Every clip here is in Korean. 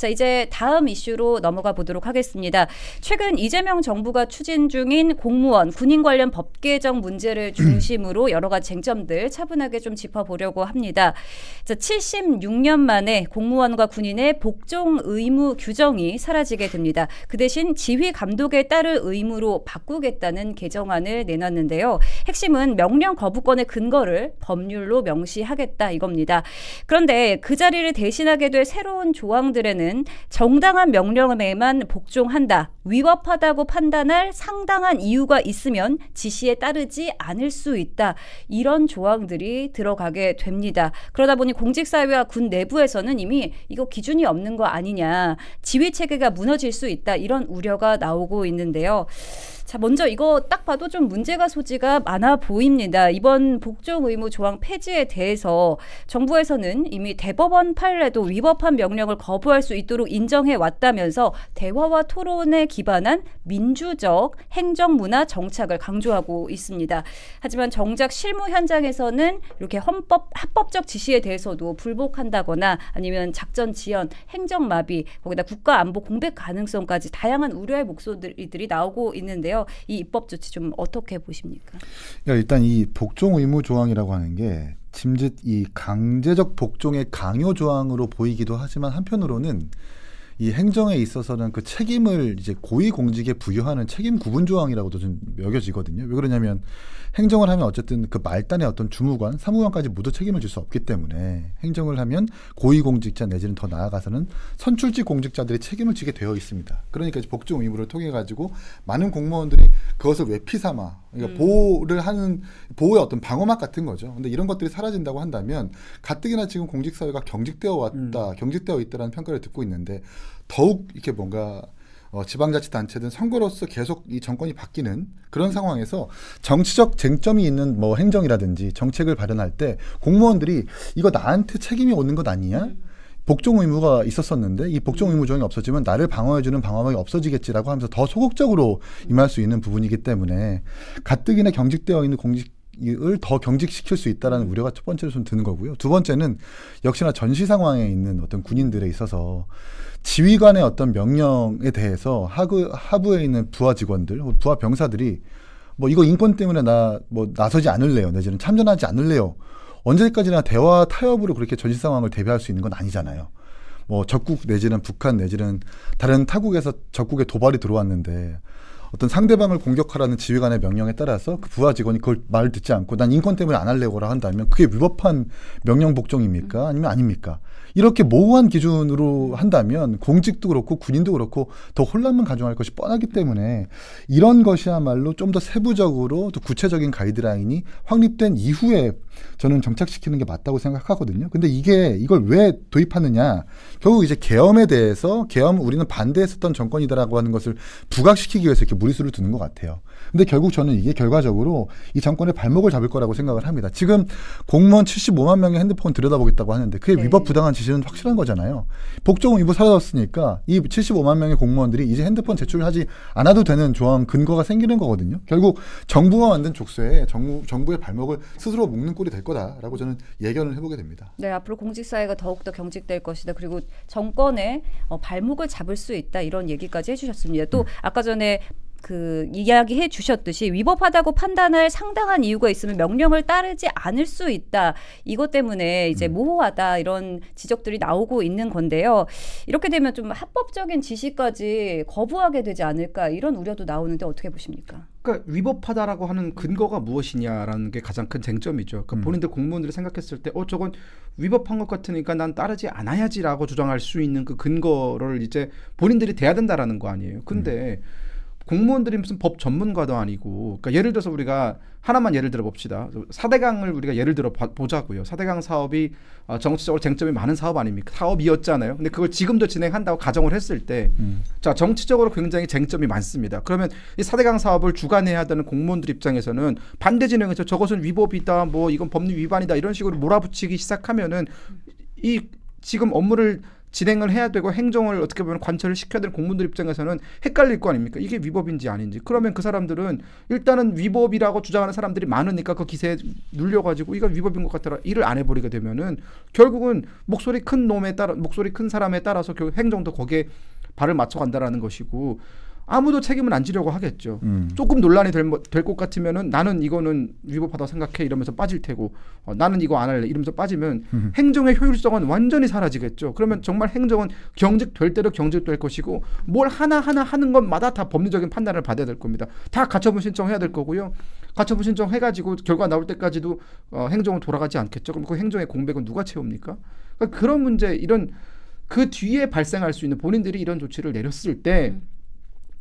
자, 이제 다음 이슈로 넘어가 보도록 하겠습니다. 최근 이재명 정부가 추진 중인 공무원, 군인 관련 법 개정 문제를 중심으로 여러 가지 쟁점들 차분하게 좀 짚어보려고 합니다. 자, 76년 만에 공무원과 군인의 복종 의무 규정이 사라지게 됩니다. 그 대신 지휘 감독에 따를 의무로 바꾸겠다는 개정안을 내놨는데요. 핵심은 명령 거부권의 근거를 법률로 명시하겠다 이겁니다. 그런데 그 자리를 대신하게 될 새로운 조항들에는 정당한 명령에만 복종한다. 위법하다고 판단할 상당한 이유가 있으면 지시에 따르지 않을 수 있다. 이런 조항들이 들어가게 됩니다. 그러다 보니 공직사회와 군 내부에서는 이미 이거 기준이 없는 거 아니냐. 지휘체계가 무너질 수 있다. 이런 우려가 나오고 있는데요. 자, 먼저 이거 딱 봐도 좀 문제가 소지가 많아 보입니다. 이번 복종 의무 조항 폐지에 대해서 정부에서는 이미 대법원 판례도 위법한 명령을 거부할 수 있도록 인정해 왔다면서 대화와 토론에 기반한 민주적 행정문화 정착을 강조하고 있습니다. 하지만 정작 실무 현장에서는 이렇게 합법적 지시에 대해서도 불복한다거나 아니면 작전 지연, 행정 마비, 거기다 국가 안보 공백 가능성까지 다양한 우려의 목소리들이 나오고 있는데요. 이 입법 조치 좀 어떻게 보십니까? 일단 이 복종 의무 조항이라고 하는 게 짐짓 이 강제적 복종의 강요 조항으로 보이기도 하지만 한편으로는 이 행정에 있어서는 그 책임을 이제 고위공직에 부여하는 책임 구분 조항이라고도 좀 여겨지거든요. 왜 그러냐면 행정을 하면 어쨌든 그 말단의 어떤 주무관, 사무관까지 모두 책임을 질 수 없기 때문에 행정을 하면 고위공직자 내지는 더 나아가서는 선출직 공직자들이 책임을 지게 되어 있습니다. 그러니까 이제 복종 의무를 통해 가지고 많은 공무원들이 그것을 외피삼아 그러니까 보호를 하는 보호의 어떤 방어막 같은 거죠. 근데 이런 것들이 사라진다고 한다면 가뜩이나 지금 공직사회가 경직되어 왔다, 경직되어 있다라는 평가를 듣고 있는데 더욱 이렇게 뭔가 지방자치단체든 선거로서 계속 이 정권이 바뀌는 그런 상황에서 정치적 쟁점이 있는 뭐 행정이라든지 정책을 발현할 때 공무원들이 이거 나한테 책임이 오는 것 아니냐? 복종 의무가 있었었는데 이 복종 의무 조항이 없어지면 나를 방어해주는 방어막이 없어지겠지라고 하면서 더 소극적으로 임할 수 있는 부분이기 때문에 가뜩이나 경직되어 있는 공직을 더 경직시킬 수 있다는 우려가 첫 번째로 좀 드는 거고요. 두 번째는 역시나 전시 상황에 있는 어떤 군인들에 있어서 지휘관의 어떤 명령에 대해서 하부에 있는 부하 직원들, 부하 병사들이 뭐 이거 인권 때문에 나 뭐 나서지 않을래요, 내지는 참전하지 않을래요. 언제까지나 대화 타협으로 그렇게 전시 상황을 대비할 수 있는 건 아니잖아요. 뭐 적국 내지는 북한 내지는 다른 타국에서 적국에 도발이 들어왔는데 어떤 상대방을 공격하라는 지휘관의 명령에 따라서 그 부하 직원이 그걸 말을 듣지 않고 난 인권 때문에 안 할래요라 한다면 그게 위법한 명령 복종입니까? 아니면 아닙니까? 이렇게 모호한 기준으로 한다면 공직도 그렇고 군인도 그렇고 더 혼란만 가중할 것이 뻔하기 때문에 이런 것이야말로 좀 더 세부적으로 또 구체적인 가이드라인이 확립된 이후에 저는 정착시키는 게 맞다고 생각하거든요. 근데 이걸 왜 도입하느냐? 결국 이제 계엄에 대해서 우리는 반대했었던 정권이다라고 하는 것을 부각시키기 위해서 이렇게 무리수를 두는 것 같아요. 근데 결국 저는 이게 결과적으로 이 정권의 발목을 잡을 거라고 생각을 합니다. 지금 공무원 75만 명의 핸드폰 들여다보겠다고 하는데 그게 위법 부당한 지시는 확실한 거잖아요. 복종 의무 사라졌으니까 이 75만 명의 공무원들이 이제 핸드폰 제출하지 않아도 되는 조항 근거가 생기는 거거든요. 결국 정부가 만든 족쇄에 정부의 발목을 스스로 묶는 꼴이 될 거다라고 저는 예견을 해보게 됩니다. 네, 앞으로 공직사회가 더욱더 경직될 것이다. 그리고 정권의 발목을 잡을 수 있다. 이런 얘기까지 해주셨습니다. 또 아까 전에 그 이야기해 주셨듯이 위법하다고 판단할 상당한 이유가 있으면 명령을 따르지 않을 수 있다. 이것 때문에 이제 모호하다 이런 지적들이 나오고 있는 건데요. 이렇게 되면 좀 합법적인 지시까지 거부하게 되지 않을까 이런 우려도 나오는데 어떻게 보십니까? 그러니까 위법하다라고 하는 근거가 무엇이냐라는 게 가장 큰 쟁점이죠. 그러니까 본인들 공무원들이 생각했을 때 저건 위법한 것 같으니까 난 따르지 않아야지라고 주장할 수 있는 그 근거를 이제 본인들이 대야 된다라는 거 아니에요. 근데 공무원들이 무슨 법 전문가도 아니고, 그러니까 예를 들어서 우리가 하나만 예를 들어 봅시다. 4대강을 우리가 예를 들어 보자고요. 4대강 사업이 정치적으로 쟁점이 많은 사업 아닙니까? 사업이었잖아요. 근데 그걸 지금도 진행한다고 가정을 했을 때, 자, 정치적으로 굉장히 쟁점이 많습니다. 그러면 이 4대강 사업을 주관해야 되는 공무원들 입장에서는 반대 진영에서 저것은 위법이다, 뭐 이건 법률 위반이다 이런 식으로 몰아붙이기 시작하면은 이 지금 업무를 진행을 해야 되고 행정을 어떻게 보면 관철을 시켜야 되는 공무원들 입장에서는 헷갈릴 거 아닙니까? 이게 위법인지 아닌지. 그러면 그 사람들은 일단은 위법이라고 주장하는 사람들이 많으니까 그 기세에 눌려가지고 이거 위법인 것 같더라 일을 안 해버리게 되면은 결국은 목소리 큰 사람에 따라서 결국 행정도 거기에 발을 맞춰간다라는 것이고 아무도 책임을 안 지려고 하겠죠. 조금 논란이 될 것 같으면은 나는 이거는 위법하다고 생각해 이러면서 빠질 테고 나는 이거 안 할래 이러면서 빠지면 행정의 효율성은 완전히 사라지겠죠. 그러면 정말 행정은 경직될 대로 경직될 것이고 뭘 하나하나 하는 것마다 다 법리적인 판단을 받아야 될 겁니다. 다 가처분 신청해야 될 거고요. 가처분 신청해가지고 결과 나올 때까지도 행정은 돌아가지 않겠죠. 그럼 그 행정의 공백은 누가 채웁니까? 그러니까 그런 문제 이런 그 뒤에 발생할 수 있는 본인들이 이런 조치를 내렸을 때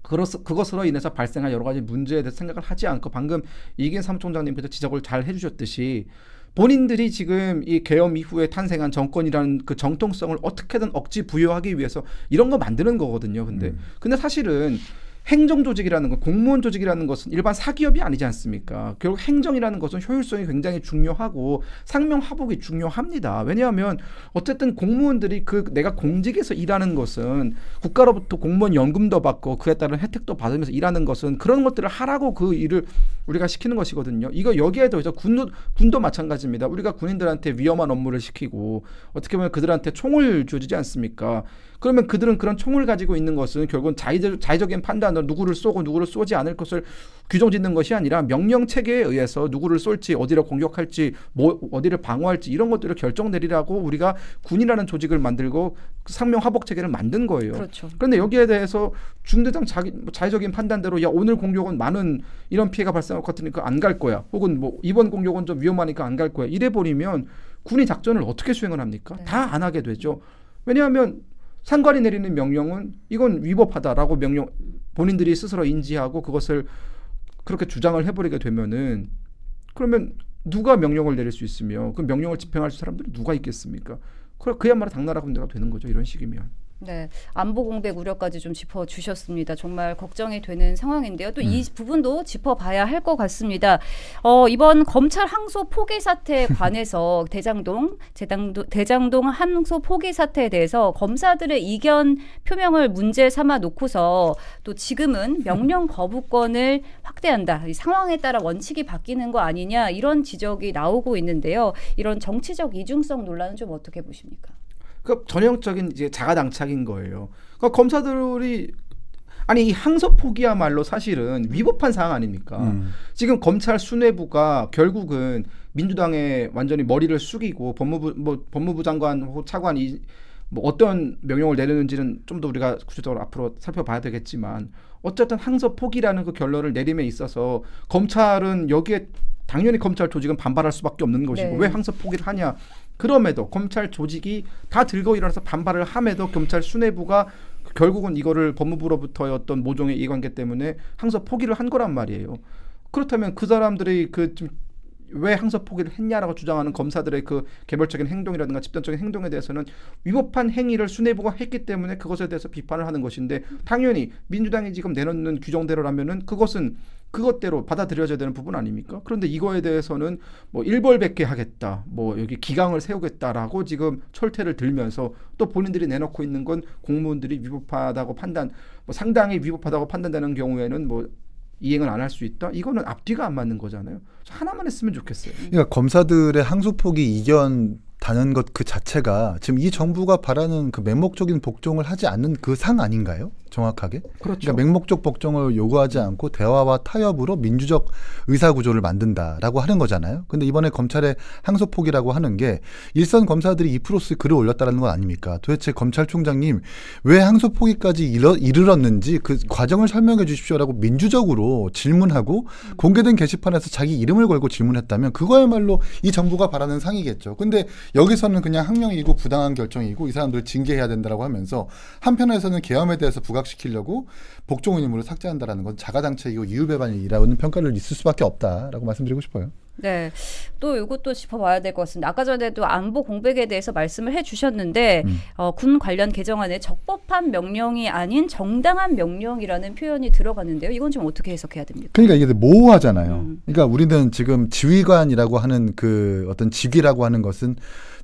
그것으로 인해서 발생할 여러 가지 문제에 대해서 생각을 하지 않고 방금 이기인 사무총장님께서 지적을 잘 해주셨듯이 본인들이 지금 이 계엄 이후에 탄생한 정권이라는 그 정통성을 어떻게든 억지 부여하기 위해서 이런 거 만드는 거거든요. 근데 사실은 행정 조직이라는 건 공무원 조직이라는 것은 일반 사기업이 아니지 않습니까? 결국 행정이라는 것은 효율성이 굉장히 중요하고 상명하복이 중요합니다. 왜냐하면 어쨌든 공무원들이 내가 공직에서 일하는 것은 국가로부터 공무원 연금도 받고 그에 따른 혜택도 받으면서 일하는 것은 그런 것들을 하라고 그 일을 우리가 시키는 것이거든요. 이거 여기에 더해서 군도 마찬가지입니다. 우리가 군인들한테 위험한 업무를 시키고 어떻게 보면 그들한테 총을 주지 않습니까? 그러면 그들은 그런 총을 가지고 있는 것은 결국은 자의적인 판단으로 누구를 쏘고 누구를 쏘지 않을 것을 규정짓는 것이 아니라 명령 체계에 의해서 누구를 쏠지 어디를 공격할지 어디를 방어할지 이런 것들을 결정 내리라고 우리가 군이라는 조직을 만들고 상명하복 체계를 만든 거예요. 그렇죠. 그런데 여기에 대해서 중대장 자의적인 판단대로 야 오늘 공격은 많은 이런 피해가 발생할 것 같으니까 안 갈 거야. 혹은 뭐 이번 공격은 좀 위험하니까 안 갈 거야. 이래 버리면 군이 작전을 어떻게 수행을 합니까? 네. 다 안 하게 되죠. 왜냐하면 상관이 내리는 명령은 이건 위법하다라고 본인들이 스스로 인지하고 그것을 그렇게 주장을 해버리게 되면은 그러면 누가 명령을 내릴 수 있으며 그 명령을 집행할 사람들이 누가 있겠습니까? 그야말로 당나라 군대가 되는 거죠. 이런 식이면. 네, 안보 공백 우려까지 좀 짚어주셨습니다. 정말 걱정이 되는 상황인데요. 또 이 부분도 짚어봐야 할 것 같습니다. 이번 검찰 항소 포기 사태에 관해서 대장동 항소 포기 사태에 대해서 검사들의 이견 표명을 문제 삼아 놓고서 또 지금은 명령 거부권을 확대한다. 이 상황에 따라 원칙이 바뀌는 거 아니냐 이런 지적이 나오고 있는데요. 이런 정치적 이중성 논란은 좀 어떻게 보십니까? 그 전형적인 이제 자가당착인 거예요. 그러니까 검사들이 이 항소 포기야말로 사실은 위법한 사항 아닙니까? 지금 검찰 수뇌부가 결국은 민주당에 완전히 머리를 숙이고 법무부 장관 혹은 차관이 어떤 명령을 내리는지는 좀 더 우리가 구체적으로 앞으로 살펴봐야 되겠지만 어쨌든 항소 포기라는 그 결론을 내림에 있어서 검찰은 여기에 당연히 검찰 조직은 반발할 수밖에 없는 것이고 네. 왜 항소 포기를 하냐? 그럼에도 검찰 조직이 다 들고 일어나서 반발을 함에도 검찰 수뇌부가 결국은 이거를 법무부로부터의 어떤 모종의 이해관계 때문에 항소 포기를 한 거란 말이에요. 그렇다면 그 사람들이 왜 항소 포기를 했냐라고 주장하는 검사들의 그 개별적인 행동이라든가 집단적인 행동에 대해서는 위법한 행위를 수뇌부가 했기 때문에 그것에 대해서 비판을 하는 것인데 당연히 민주당이 지금 내놓는 규정대로라면은 그것은 그것대로 받아들여져야 되는 부분 아닙니까? 그런데 이거에 대해서는 일벌백계 하겠다, 여기 기강을 세우겠다라고 지금 철퇴를 들면서 또 본인들이 내놓고 있는 건 공무원들이 위법하다고 상당히 위법하다고 판단되는 경우에는 이행을 안 할 수 있다? 이거는 앞뒤가 안 맞는 거잖아요. 하나만 했으면 좋겠어요. 그러니까 검사들의 항소 포기 이견 다는 것 그 자체가 지금 이 정부가 바라는 그 맹목적인 복종을 하지 않는 그 상 아닌가요? 정확하게? 그렇죠. 그러니까 맹목적 복종을 요구하지 않고 대화와 타협으로 민주적 의사구조를 만든다라고 하는 거잖아요. 근데 이번에 검찰의 항소 포기라고 하는 게 일선 검사들이 이프로스 글을 올렸다는 건 아닙니까? 도대체 검찰총장님 왜 항소 포기까지 이르렀는지 그 과정을 설명해 주십시오라고 민주적으로 질문하고 공개된 게시판에서 자기 이름을 걸고 질문했다면 그거야말로 이 정부가 바라는 상이겠죠. 근데 여기서는 그냥 항명이고 부당한 결정이고 이 사람들을 징계해야 된다라고 하면서 한편에서는 계엄에 대해서 부각시키려고 복종 의무를 삭제한다라는 건 자가당착이고 이율배반이라는 평가를 있을 수밖에 없다라고 말씀드리고 싶어요. 네, 또 이것도 짚어봐야 될 것 같습니다. 아까 전에도 안보 공백에 대해서 말씀을 해주셨는데 군 관련 개정안에 적법한 명령이 아닌 정당한 명령이라는 표현이 들어가는데요. 이건 좀 어떻게 해석해야 됩니까? 그러니까 이게 모호하잖아요. 그러니까 우리는 지금 지휘관이라고 하는 그 어떤 직위라고 하는 것은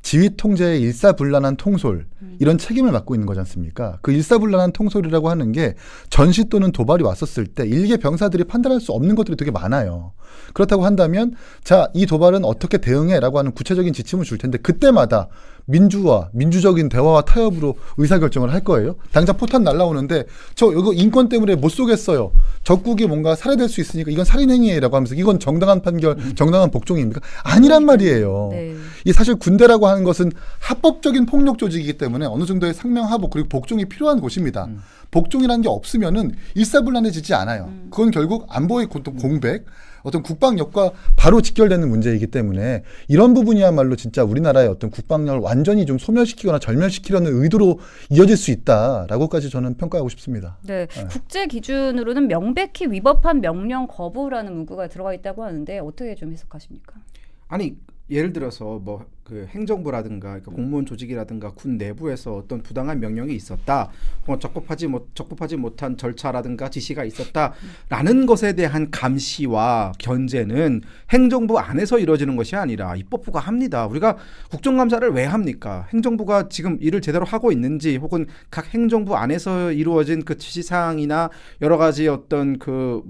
지휘 통제의 일사불란한 통솔 이런 책임을 맡고 있는 거지 않습니까? 그 일사불란한 통솔이라고 하는 게 전시 또는 도발이 왔었을 때 일개 병사들이 판단할 수 없는 것들이 되게 많아요. 그렇다고 한다면 자, 이 도발은 어떻게 대응해라고 하는 구체적인 지침을 줄 텐데 그때마다 민주적인 대화와 타협으로 의사결정을 할 거예요. 당장 포탄 날라오는데 저 이거 인권 때문에 못 쏘겠어요. 적국이 뭔가 살해될 수 있으니까 이건 살인행위라고 하면서 이건 정당한 판결, 정당한 복종입니까? 아니란 말이에요. 네. 이 사실 군대라고 하는 것은 합법적인 폭력 조직이기 때문에 어느 정도의 상명하복 그리고 복종이 필요한 곳입니다. 복종이라는 게 없으면은 일사불란해지지 않아요. 그건 결국 안보의 공백, 어떤 국방력과 바로 직결되는 문제이기 때문에 이런 부분이야말로 진짜 우리나라의 어떤 국방력을 완전히 좀 소멸시키거나 절멸시키려는 의도로 이어질 수 있다라고까지 저는 평가하고 싶습니다. 네. 국제 기준으로는 명백히 위법한 명령 거부라는 문구가 들어가 있다고 하는데 어떻게 좀 해석하십니까? 아니 예를 들어서 뭐 그 행정부라든가 그러니까 공무원 조직이라든가 군 내부에서 어떤 부당한 명령이 있었다, 적법하지 못한 절차라든가 지시가 있었다라는 것에 대한 감시와 견제는 행정부 안에서 이루어지는 것이 아니라 입법부가 합니다. 우리가 국정감사를 왜 합니까? 행정부가 지금 일을 제대로 하고 있는지 혹은 각 행정부 안에서 이루어진 그 지시사항이나 여러 가지 어떤 그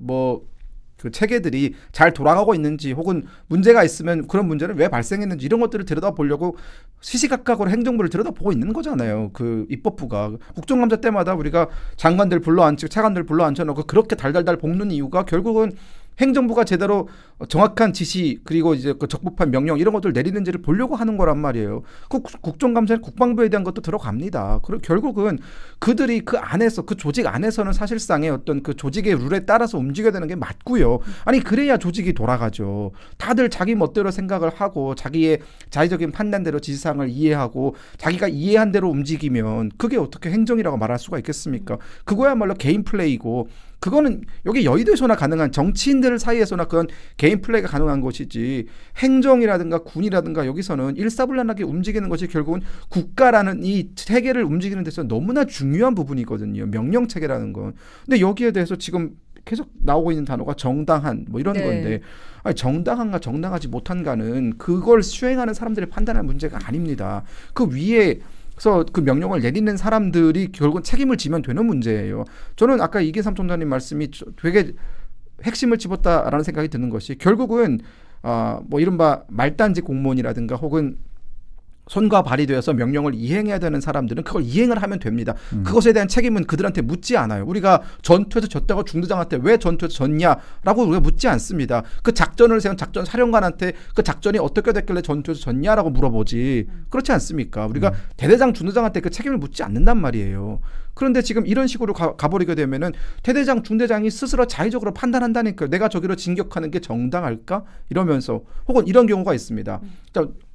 체계들이 잘 돌아가고 있는지 혹은 문제가 있으면 그런 문제는 왜 발생했는지 이런 것들을 들여다보려고 시시각각으로 행정부를 들여다보고 있는 거잖아요. 그 입법부가 국정감사 때마다 우리가 장관들 불러앉히고 차관들 불러앉혀놓고 그렇게 달달달 볶는 이유가 결국은 행정부가 제대로 정확한 지시 그리고 이제 그 적법한 명령 이런 것들 내리는지를 보려고 하는 거란 말이에요. 그 국정감사에 국방부에 대한 것도 들어갑니다. 그리고 결국은 그들이 그 안에서 그 조직 안에서는 사실상의 어떤 그 조직의 룰에 따라서 움직여야 되는 게 맞고요. 아니 그래야 조직이 돌아가죠. 다들 자기 멋대로 생각을 하고 자기의 자의적인 판단대로 지시사항을 이해하고 자기가 이해한 대로 움직이면 그게 어떻게 행정이라고 말할 수가 있겠습니까? 그거야말로 개인 플레이고 그거는 여기 여의도에서나 가능한 정치인들 사이에서나 그런 개인 플레이가 가능한 것이지 행정이라든가 군이라든가 여기서는 일사불란하게 움직이는 것이 결국은 국가라는 이 체계를 움직이는 데서 너무나 중요한 부분이거든요. 명령체계라는 건. 근데 여기에 대해서 지금 계속 나오고 있는 단어가 정당한 뭐 이런 건데 아니, 정당한가 정당하지 못한가는 그걸 수행하는 사람들의 판단할 문제가 아닙니다. 그 위에 그래서 그 명령을 내리는 사람들이 결국은 책임을 지면 되는 문제예요. 저는 아까 이계삼 총장님 말씀이 되게 핵심을 집었다라는 생각이 드는 것이 결국은 뭐 이른바 말단지 공무원이라든가 혹은 손과 발이 되어서 명령을 이행해야 되는 사람들은 그걸 이행을 하면 됩니다. 그것에 대한 책임은 그들한테 묻지 않아요. 우리가 전투에서 졌다고 중대장한테 왜 전투에서 졌냐라고 우리가 묻지 않습니다. 그 작전을 세운 작전 사령관한테 그 작전이 어떻게 됐길래 전투에서 졌냐라고 물어보지. 그렇지 않습니까? 우리가 대대장 중대장한테 그 책임을 묻지 않는단 말이에요. 그런데 지금 이런 식으로 가버리게 되면은 대대장 중대장이 스스로 자의적으로 판단한다니까요. 내가 저기로 진격하는 게 정당할까? 이러면서 혹은 이런 경우가 있습니다.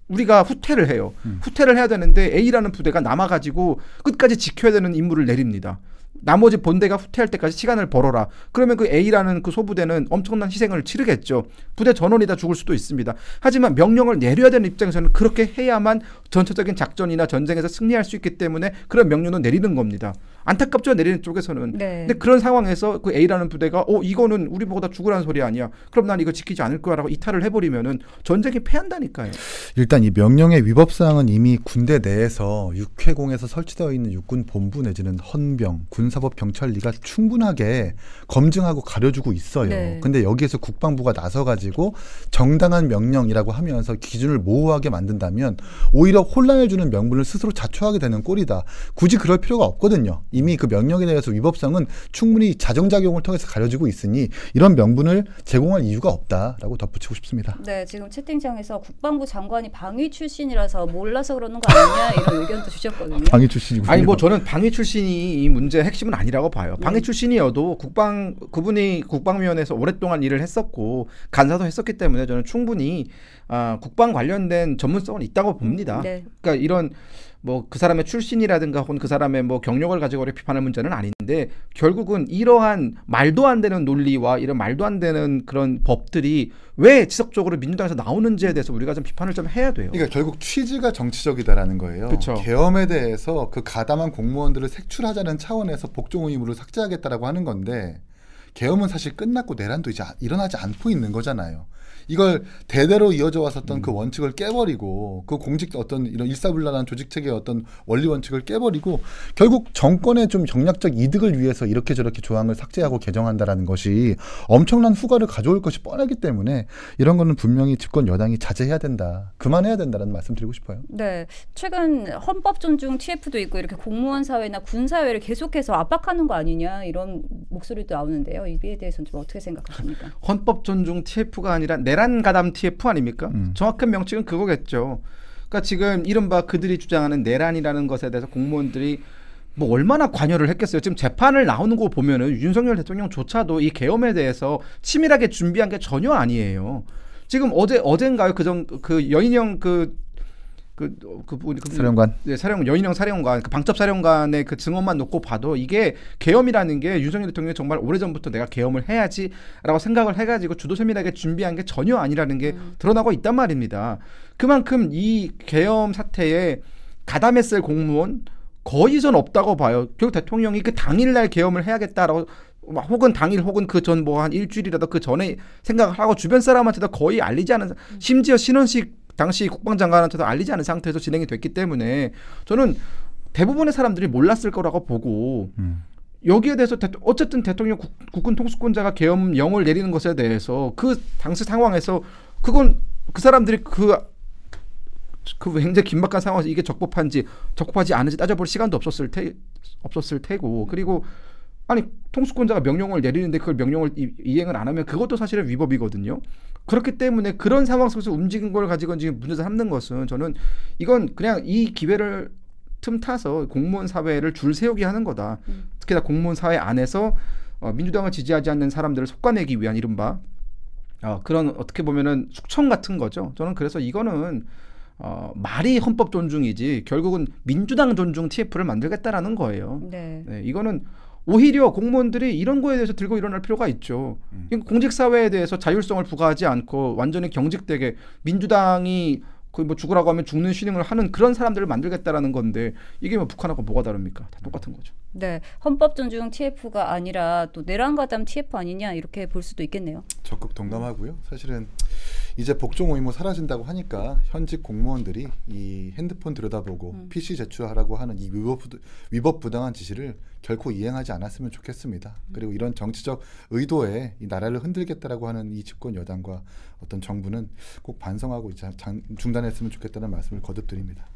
우리가 후퇴를 해요. 후퇴를 해야 되는데 A라는 부대가 남아가지고 끝까지 지켜야 되는 임무를 내립니다. 나머지 본대가 후퇴할 때까지 시간을 벌어라. 그러면 그 A라는 그 소부대는 엄청난 희생을 치르겠죠. 부대 전원이 다 죽을 수도 있습니다. 하지만 명령을 내려야 되는 입장에서는 그렇게 해야만 전체적인 작전이나 전쟁에서 승리할 수 있기 때문에 그런 명령을 내리는 겁니다. 안타깝죠, 내리는 쪽에서는. 네. 근데 그런 상황에서 그 A라는 부대가 이거는 우리 보고 다 죽으라는 소리 아니야. 그럼 난 이거 지키지 않을 거야라고 이탈을 해버리면은 전쟁이 패한다니까요. 일단 이 명령의 위법사항은 이미 군대 내에서 육해공에서 설치되어 있는 육군 본부 내지는 헌병, 군사법경찰리가 충분하게 검증하고 가려주고 있어요. 네. 근데 여기에서 국방부가 나서가지고 정당한 명령이라고 하면서 기준을 모호하게 만든다면 오히려 혼란을 주는 명분을 스스로 자초하게 되는 꼴이다. 굳이 그럴 필요가 없거든요. 이미 그 명령에 대해서 위법성은 충분히 자정작용을 통해서 가려지고 있으니 이런 명분을 제공할 이유가 없다라고 덧붙이고 싶습니다. 네, 지금 채팅창에서 국방부 장관이 방위 출신이라서 몰라서 그러는 거 아니냐 이런 의견도 주셨거든요. 방위 출신이군요. 아니 뭐 저는 방위 출신이 이 문제의 핵심은 아니라고 봐요. 방위 출신이어도 그분이 국방위원회에서 오랫동안 일을 했었고 간사도 했었기 때문에 저는 충분히 국방 관련된 전문성은 있다고 봅니다. 네. 그러니까 이런 뭐 그 사람의 출신이라든가 혹은 그 사람의 뭐 경력을 가지고 비판할 문제는 아닌데 결국은 이러한 말도 안 되는 논리와 이런 말도 안 되는 그런 법들이 왜 지속적으로 민주당에서 나오는지에 대해서 우리가 좀 비판을 좀 해야 돼요. 그러니까 결국 취지가 정치적이다라는 거예요. 그쵸. 계엄에 대해서 그 가담한 공무원들을 색출하자는 차원에서 복종 의무를 삭제하겠다라고 하는 건데 계엄은 사실 끝났고 내란도 이제 일어나지 않고 있는 거잖아요. 이걸 대대로 이어져 왔었던 그 원칙을 깨버리고 그 공직 어떤 이런 일사불란한 조직 체계의 어떤 원리 원칙을 깨버리고 결국 정권의 좀 정략적 이득을 위해서 이렇게 저렇게 조항을 삭제하고 개정한다라는 것이 엄청난 후과를 가져올 것이 뻔하기 때문에 이런 거는 분명히 집권 여당이 자제해야 된다, 그만해야 된다라는 말씀 드리고 싶어요. 네, 최근 헌법 존중 TF도 있고 이렇게 공무원 사회나 군 사회를 계속해서 압박하는 거 아니냐 이런 목소리도 나오는데요. 이에 대해서는 좀 어떻게 생각하십니까? 헌법 존중 TF가 아니라 내란 가담 TF 아닙니까? 정확한 명칭은 그거겠죠. 그러니까 지금 이른바 그들이 주장하는 내란이라는 것에 대해서 공무원들이 뭐 얼마나 관여를 했겠어요. 지금 재판을 나오는 거 보면은 윤석열 대통령조차도 이 계엄에 대해서 치밀하게 준비한 게 전혀 아니에요. 지금 어젠가요? 그 여인영 사령관. 네, 여인영 사령관, 그 방첩 사령관의 그 증언만 놓고 봐도 이게 계엄이라는 게 윤석열 대통령이 정말 오래전부터 내가 계엄을 해야지라고 생각을 해가지고 주도 세밀하게 준비한 게 전혀 아니라는 게 드러나고 있단 말입니다. 그만큼 이 계엄 사태에 가담했을 공무원 거의 전 없다고 봐요. 결국 대통령이 그 당일날 계엄을 해야겠다라고 혹은 당일 혹은 그 전 뭐 한 일주일이라도 그 전에 생각을 하고 주변 사람한테도 거의 알리지 않은, 심지어 신원식 당시 국방장관한테도 알리지 않은 상태에서 진행이 됐기 때문에 저는 대부분의 사람들이 몰랐을 거라고 보고 여기에 대해서 어쨌든 대통령 국군 통수권자가 계엄령을 내리는 것에 대해서 그 당시 상황에서 그건 그 사람들이 그 굉장히 긴박한 상황에서 이게 적법하지 않은지 따져볼 시간도 없었을 테고 그리고 아니 통수권자가 명령을 내리는데 그걸 명령을 이행을 안 하면 그것도 사실은 위법이거든요. 그렇기 때문에 그런 상황 속에서 움직인 걸 가지고 지금 문제 삼는 것은 저는 이건 그냥 이 기회를 틈타서 공무원 사회를 줄 세우게 하는 거다. 특히나 공무원 사회 안에서 민주당을 지지하지 않는 사람들을 솎아내기 위한 이른바 그런 어떻게 보면은 숙청 같은 거죠. 저는 그래서 이거는 말이 헌법 존중이지 결국은 민주당 존중 TF를 만들겠다라는 거예요. 네. 네, 이거는 오히려 공무원들이 이런 거에 대해서 들고 일어날 필요가 있죠. 공직사회에 대해서 자율성을 부과하지 않고 완전히 경직되게 민주당이 거의 뭐 죽으라고 하면 죽는 시능을 하는 그런 사람들을 만들겠다라는 건데 이게 뭐 북한하고 뭐가 다릅니까? 다 똑같은 거죠. 네, 헌법 존중 TF가 아니라 또 내란 가담 TF 아니냐 이렇게 볼 수도 있겠네요. 적극 동감하고요. 사실은 이제 복종 의무 사라진다고 하니까 현직 공무원들이 이 핸드폰 들여다보고 PC 제출하라고 하는 이 위법 부당한 지시를 결코 이행하지 않았으면 좋겠습니다. 그리고 이런 정치적 의도에 이 나라를 흔들겠다라고 하는 이 집권 여당과 어떤 정부는 꼭 반성하고 이제 중단했으면 좋겠다는 말씀을 거듭드립니다.